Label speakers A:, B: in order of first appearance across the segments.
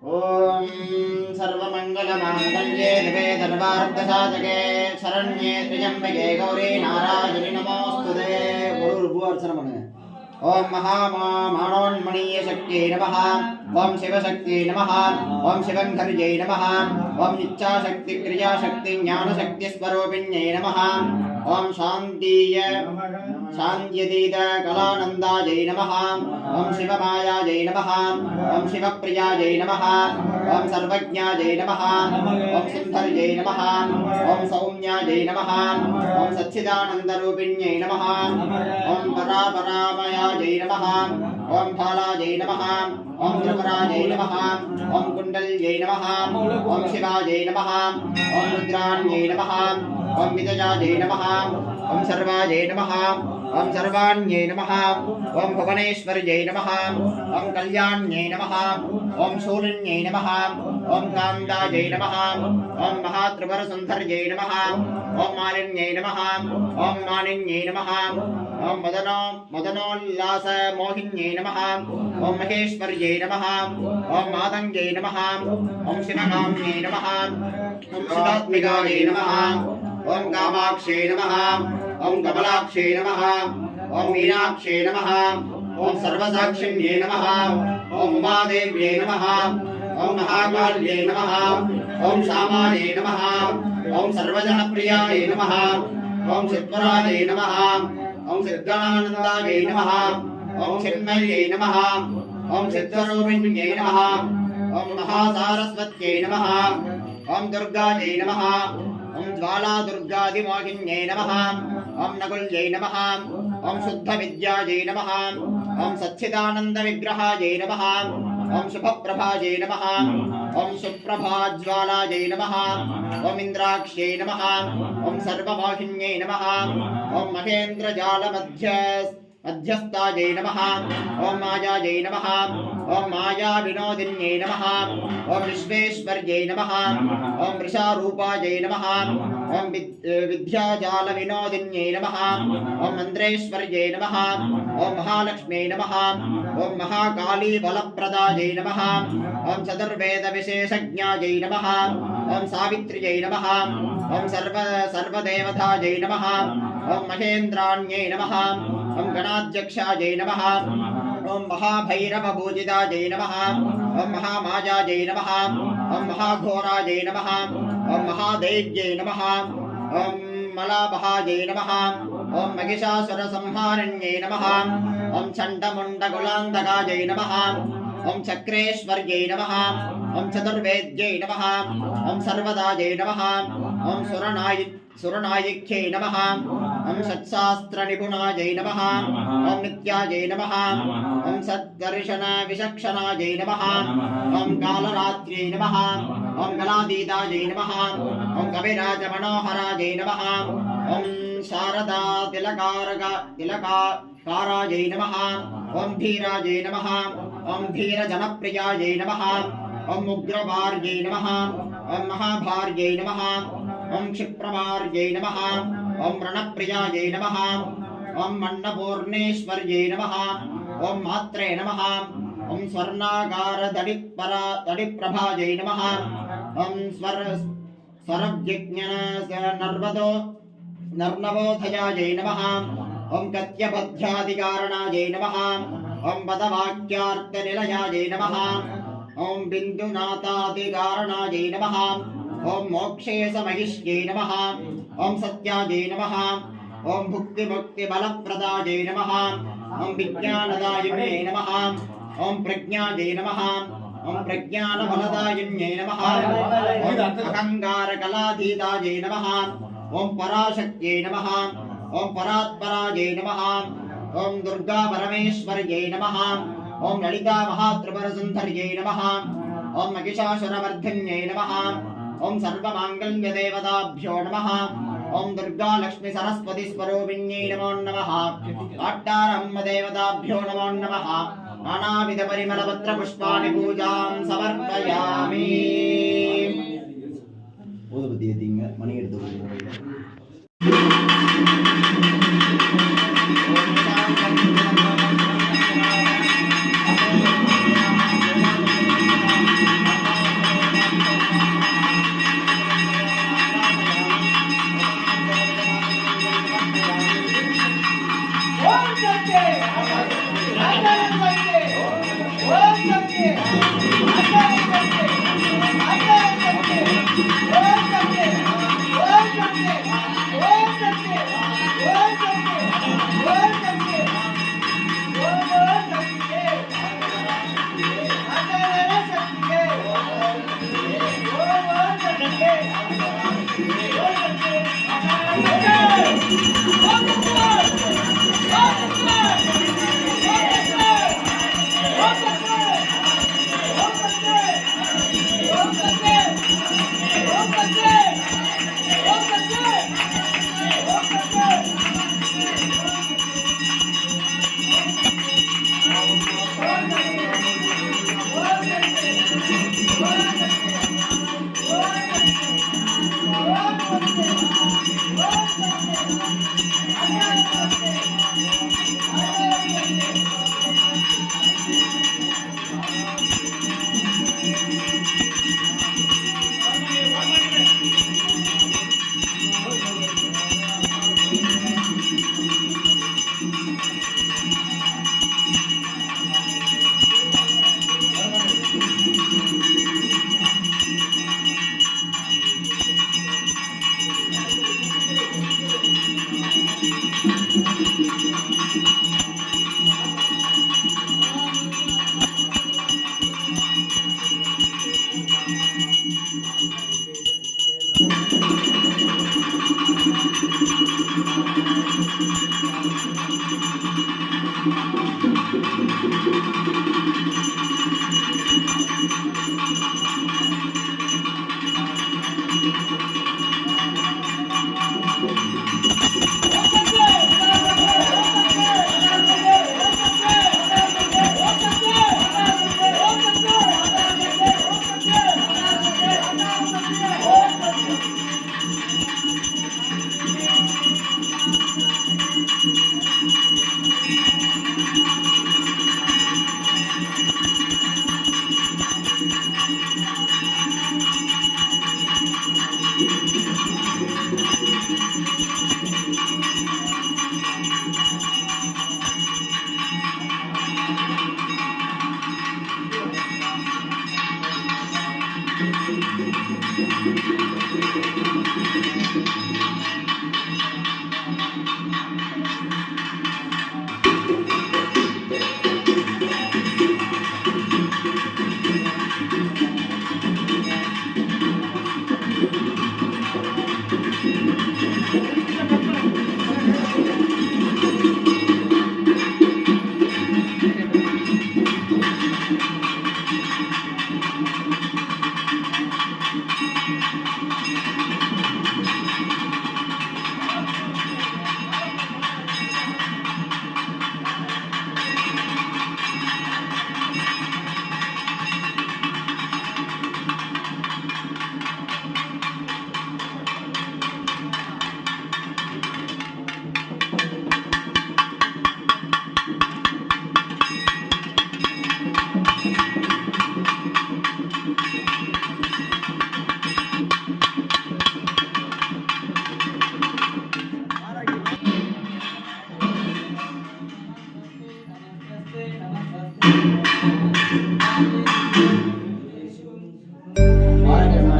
A: ओम सर्वमंगलमांगल्ये दिवे सर्वार्थसाधके शरण्ये त्र्यंबके गौरी नारायणी नमोस्तुते गुरुर्भुवर्चन பண்ணுங்க ओम महामानोन्मणीय शक्तिये नमः ओम शिवशक्तिये नमः ओम शिवंकर्यै नमः ओम इच्छाशक्ति क्रियाशक्ति ज्ञानशक्ति स्वरूपिण्यै नमः ओम शान्त्यतीत कलानन्दायै नमः ओम शिवमायायै नमः ओम शिवप्रियायै नमः ओम सर्वज्ञायै नमः ओम सुन्दर्यै नमः ओम सौम्यायै नमः ओम सच्चिदानन्दरूपिण्यै नमः ओम परापरामयायै नमः ओम फालायै नमः ओम त्रिपुरायै नमः ओम कुण्डल्यै नमः ओम शिवायै नमः ओम रुद्राण्यै नमः ओम विजयायै नमः ओम सर्वायै नमः ओम सर्वाण्यै नमः ओम भुवनेश्वर्यै नमः ओम कल्याण्यै नमः ओम शूलिन्यै नमः ओम कान्दायै नमः ओम महात्रिपुरसुन्दर्यै नमः ओम मालिन्यै नमः ओम मानिन्यै नमः ओम मदनोल्लास मोहिन्यै नमः ओम महेश्वर्यै नमः ओम मातङ्ग्यै नमः ओम शिवकाम्यै नमः ओम शिवात्मिकायै नमः ओम कामाक्षै नमः ओम कमलाक्षै नमः ओम मीनाक्षै नमः ओम सर्वसाक्षिण्यै नमः ओम उमादेव्यै नमः ओम महाकाल्यै नमः ओम श्यामायै नमः ओम सर्वजनप्रियायै नमः ओम सिद्धरायै नमः ओम सिद्धानन्दायै नमः ओम चिन्मयै नमः ओम सिद्धरूपिण्यै नमः ओम महासारस्वत्यै नमः ओम दुर्गायै नमः ओम ज्वाला दुर्गादिमोहिन्यै नमः ओम नकुल्यै नमः ओम शुद्धविद्यायै नमः ओम सच्चिदानन्दविग्रहायै नमः ओम शुभप्रभायै नमः ओम सुप्रभाज्वालायै नमः ओम इन्द्राक्ष्यै नमः ओम सर्वमोहिन्यै नमः ओम महेन्द्रजालमध्यस्थायै नमः ओम मायायै नमः ओम मायाविनोदिन्यै नमः ओम विश्वेश्वर्यै नमः ओम वृषारूपायै नमः ओम विद्याजालविनोदिन्यै नमः ओम मन्द्रेश्वर्यै नमः ओम महालक्ष्म्यै नमः ओम महाकालीबलप्रदायै नमः ओम चतुर्वेदविशेषज्ञायै नमः ओम सावित्र्यै नमः ओम सर्वदेवतायै नमः ओम महेन्द्राण्यै नमः ओम गणाध्यक्षायै नमः ओम महाभैरवपूजितायै नमः ओम महामायायै नमः ओम महाघोरायै नमः ओम महादेव्यै नमः ओम मलाबहायै नमः ओम महिषासुरसंहारिण्यै नमः ओम चण्डमुण्डकुलान्तकायै नमः ओम चक्रेश्वर्यै नमः ओम चतुर्वेद्यै नमः ओम सर्वदायै नमः ओम सुरनायिक्यै नमः ओम सत्शास्त्रनिपुणायै नमः ओम नित्यायै नमः ओम सद्दर्शनविचक्षणायै नमः ओम कालरात्र्यै नमः ओम कलातीतायै नमः ओम कविराजमनोहरायै नमः ओम शारदा तिलकारायै नमः ओम धीरायै नमः ओम धीरजनप्रियायै नमः ओम उग्रभार्यै नमः ओम महाभार्यै नमः ओम क्षिप्रभार्यै नमः ओम रणप्रियायै नमः ओम अन्नपूर्णेश्वर्यै नमः ओम मात्रे नमः ओम स्वर्णागारदडिप्रभायै नमः ओम नर्नवोधयायै नमः ओम कत्यपध्यादिकारणायै नमः ओम पदवाक्यार्थनिलयायै नमः ओम बिन्दुनाथादिकारणायै नमः ओम मोक्षेशमहिष्यै नमः ओम सत्यायै नमः ओम भुक्तिमुक्तिबलप्रदायै नमः ओम विज्ञानदायिन्यै नमः ओम प्रज्ञायै नमः ओम प्रज्ञानबलदायिन्यै नमः ओम अहङ्कारकलाधीतायै नमः ओम पराशक्त्यै नमः ओम परात्परायै नमः ओम दुर्गा परमेश्वर्यै नमः ओम ललिता महात्रिपुरसुन्दर्यै नमः ओम महिषासुरमर्धिन्यै नमः ओम सर्वमाङ्गल्यदेवताभ्यो नमः ओम दुर्गा लक्ष्मी सरस्वती स्वरूपिण्यै नमो नमः आट्टारम्म देवताभ्यो नमो नमः नानाविध परिमलपत्र पुष्पाणि पूजां समर्पयामि ஊதுபத்தி ஏத்திங்க மணி எடுத்து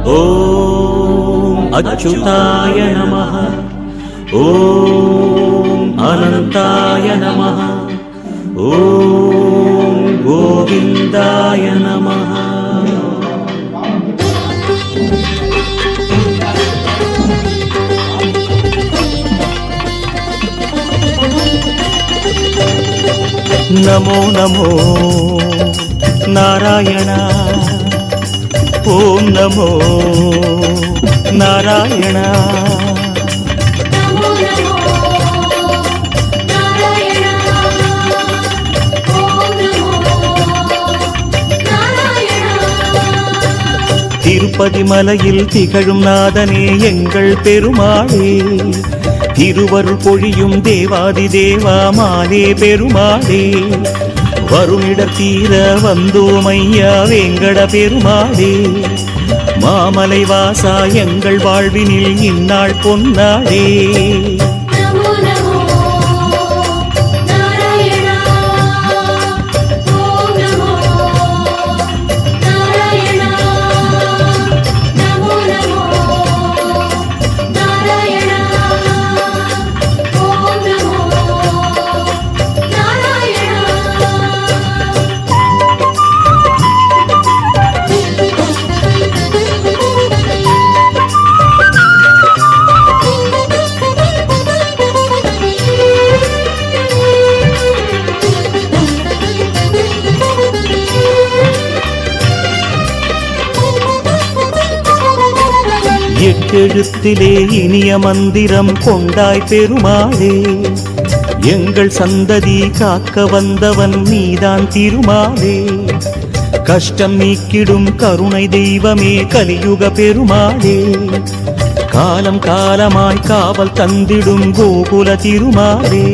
B: ॐ अच्युताय नमः। ॐ अनन्ताय नमः। ॐ गोविन्दाय नमः। नमो नमो नारायण। ओम नमो नारायण।
C: नमो नमो नारायण। ओम नमो
B: திருப்பதி மலையில் திகழும் நாதனே எங்கள் பெருமாளே, திருவருள் பொழியும் தேவாதி தேவா மாலே பெருமாளே, வருமிடர் தீர வந்தோம் ஐயா வேங்கட பெருமாளே, மாமலை வாசா எங்கள் வாழ்வினில் இந்நாள் பொன்னாளே. எட்டெழுத்திலே இனிய மந்திரம் கொண்டாய் பெருமாளே, எங்கள் சந்ததி காக்க வந்தவன் நீதான் திருமாலே, கஷ்டம் நீக்கிடும் கருணை தெய்வமே கலியுக பெருமாளே, காலம் காலமாய் காவல் தந்திடும் கோகுல திருமாலே.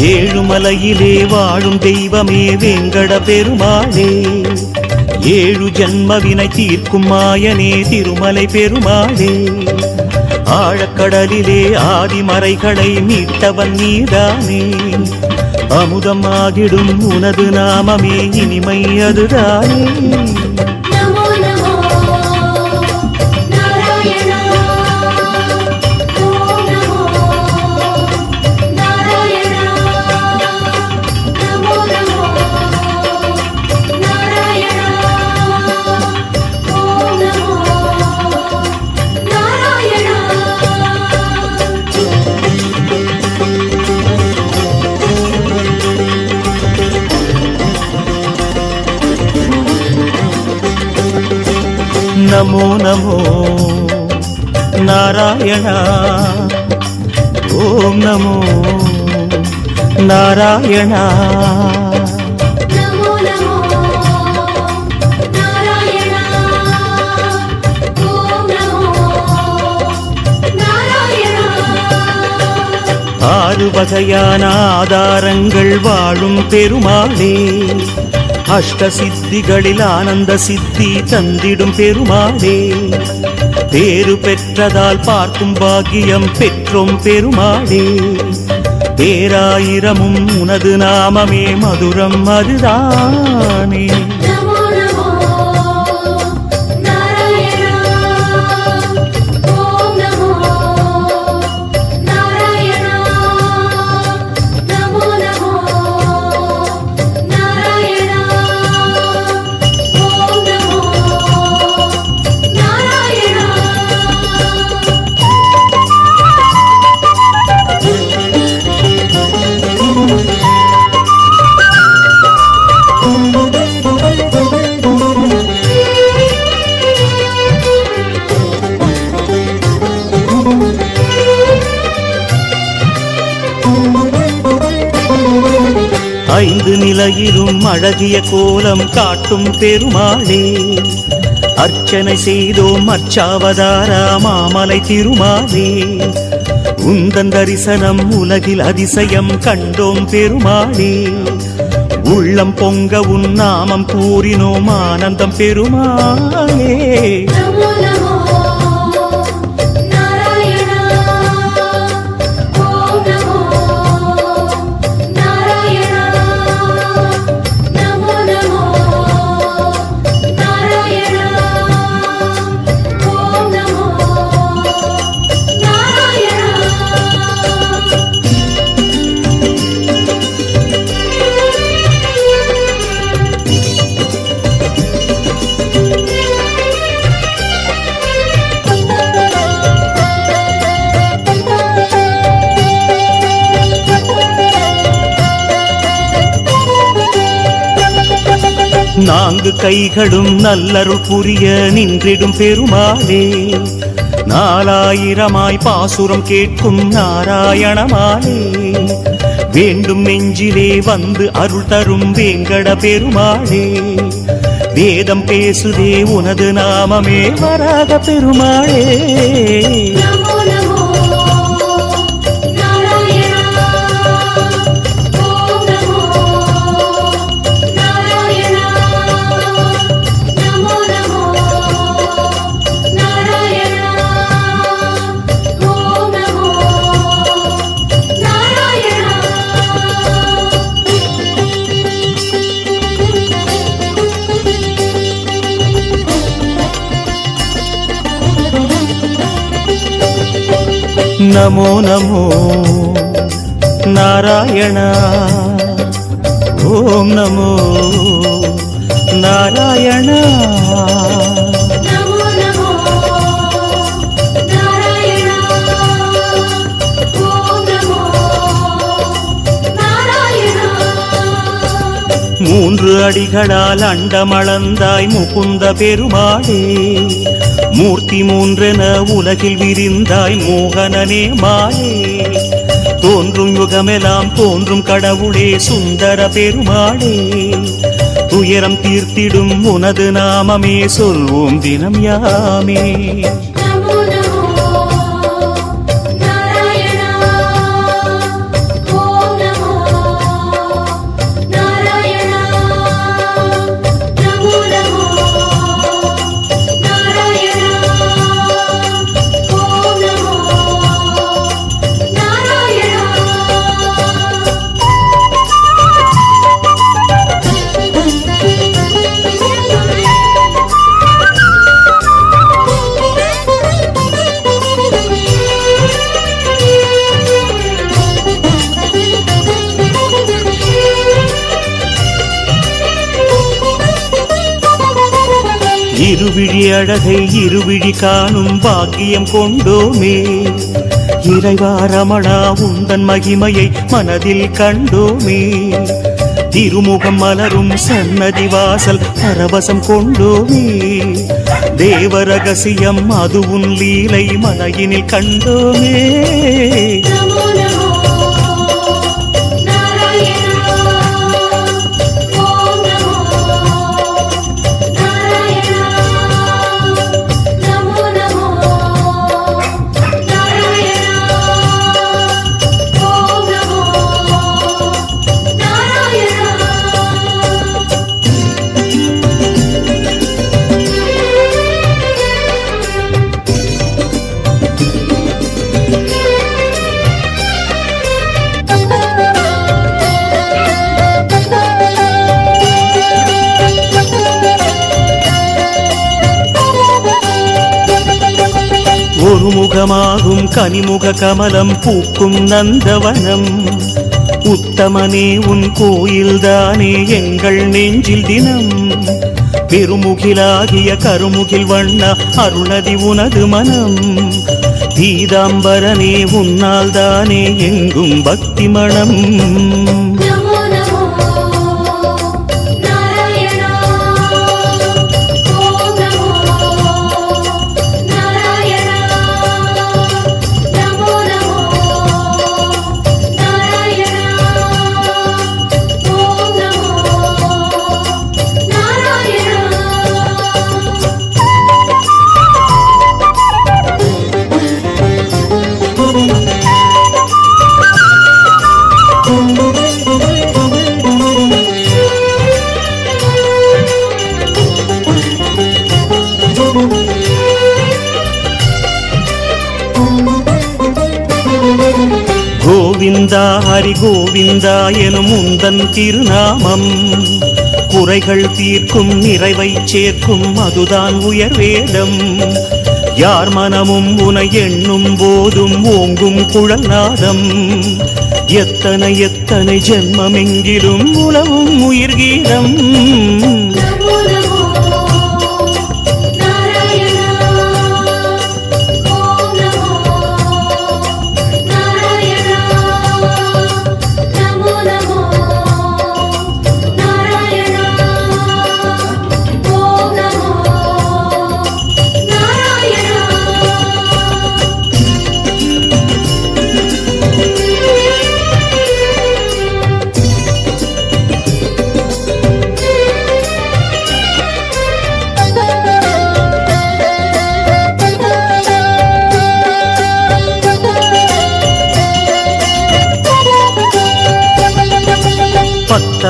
B: ஏழுமலையிலே வாழும் தெய்வமே வேங்கட பெருமாளே, ஏழு ஜன்மவினை தீர்க்கும் மாயனே திருமலை பெருமாளே, ஆழக்கடலிலே ஆதிமறைகளை மீட்டவன் நீதானே, அமுதம் ஆகிடும் உனது நாமமே இனிமை அதுதானே. நமோ நமோ நாராயண, ஓம் நமோ நாராயண. ஆறு வகையான ஆதாரங்கள் வாழும் பெருமாளே, அஷ்ட சித்திகளில் ஆனந்த சித்தி தந்திடும் பெருமாளே, பேரு பெற்றதால் பார்க்கும் பாக்கியம் பெற்றோம் பெருமாளே, பேராயிரமும் உனது நாமமே மதுரம் அதுதானே. ஐந்து நிலையிலும் அழகிய கோலம் காட்டும் பெருமாளே, அர்ச்சனை செய்தோம் அர்ச்சாவதாரா மாமலை திருமாலே, உந்தன் தரிசனம் உலகில் அதிசயம் கண்டோம் பெருமாளே, உள்ளம் பொங்க உன் நாமம் கூறினோம் ஆனந்தம் பெருமாளே. நான்கு கைகளும் நல்லருள் புரிய நின்றிடும் பெருமாளே நாலாயிரமாய் பாசுரம் கேட்கும் நாராயணமாலே வேண்டும் நெஞ்சிலே வந்து அருள் தரும் வேங்கட பெருமாளே வேதம் பேசுதே உனது நாமமே வராக பெருமாளே நமோ நமோ நாராயண ஓம் நமோ நாராயண மூன்று அடிகளால் அண்டமளந்தாய் முகுந்த பெருமாளே மூர்த்தி மூன்றென உலகில் விரிந்தாய் மோகனனே மாயே தோன்றும் யுகமெல்லாம் தோன்றும் கடவுளே சுந்தர பெருமாளே துயரம் தீர்த்திடும் உனது நாமமே சொல்வோம் தினம் யாமே இருவிழி அழகை இருவிழி காணும் பாக்கியம் கொண்டோமே இறைவா ரமணா உந்தன் மகிமையை மனதில் கண்டோமே திருமுகம் மலரும் சன்னதி வாசல் பரவசம் கொண்டோமே தேவ ரகசியம் அது உன் லீலை மலையினில் கண்டோமே ஒரு முகமாகும் கனிமுக கமலம் பூக்கும் நந்தவனம் உத்தமனே உன் கோயில்தானே எங்கள் நெஞ்சில் தினம் பெருமுகிலாகிய கருமுகில் வண்ண அருணதி உனது மனம் பீதாம்பரனே உன்னால் தானே எங்கும் பக்தி மணம் கோவிந்தா ஹரி கோவிந்தா எனும் உந்தன் திருநாமம் குறைகள் தீர்க்கும் நிறைவை சேர்க்கும் அதுதான் உயர் வேதம் யார் மனமும் உனை எண்ணும் போதும் ஓங்கும் குழல் நாதம் எத்தனை எத்தனை ஜென்மமெங்கிலும் உலவும் உயிர் கீதம்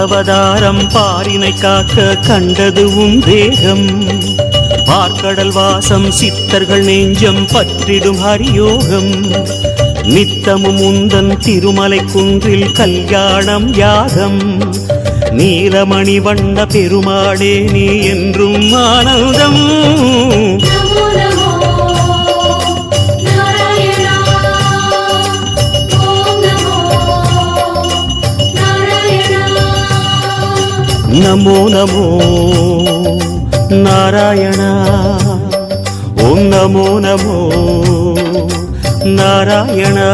B: அவதாரம் பாரினை காக்க கண்டது உன் தேகம். பார்க்கடல் வாசம் சித்தர்கள் நெஞ்சம் பற்றிடும் ஹரியோகம். நித்தமும் உந்தன் திருமலை குன்றில் கல்யாணம் யாகம். நீலமணி வண்ண பெருமாளே நீ என்றும் ஆனந்தம். நமோ நமோ நாராயணா. ஓம் நமோ நமோ நாராயணா.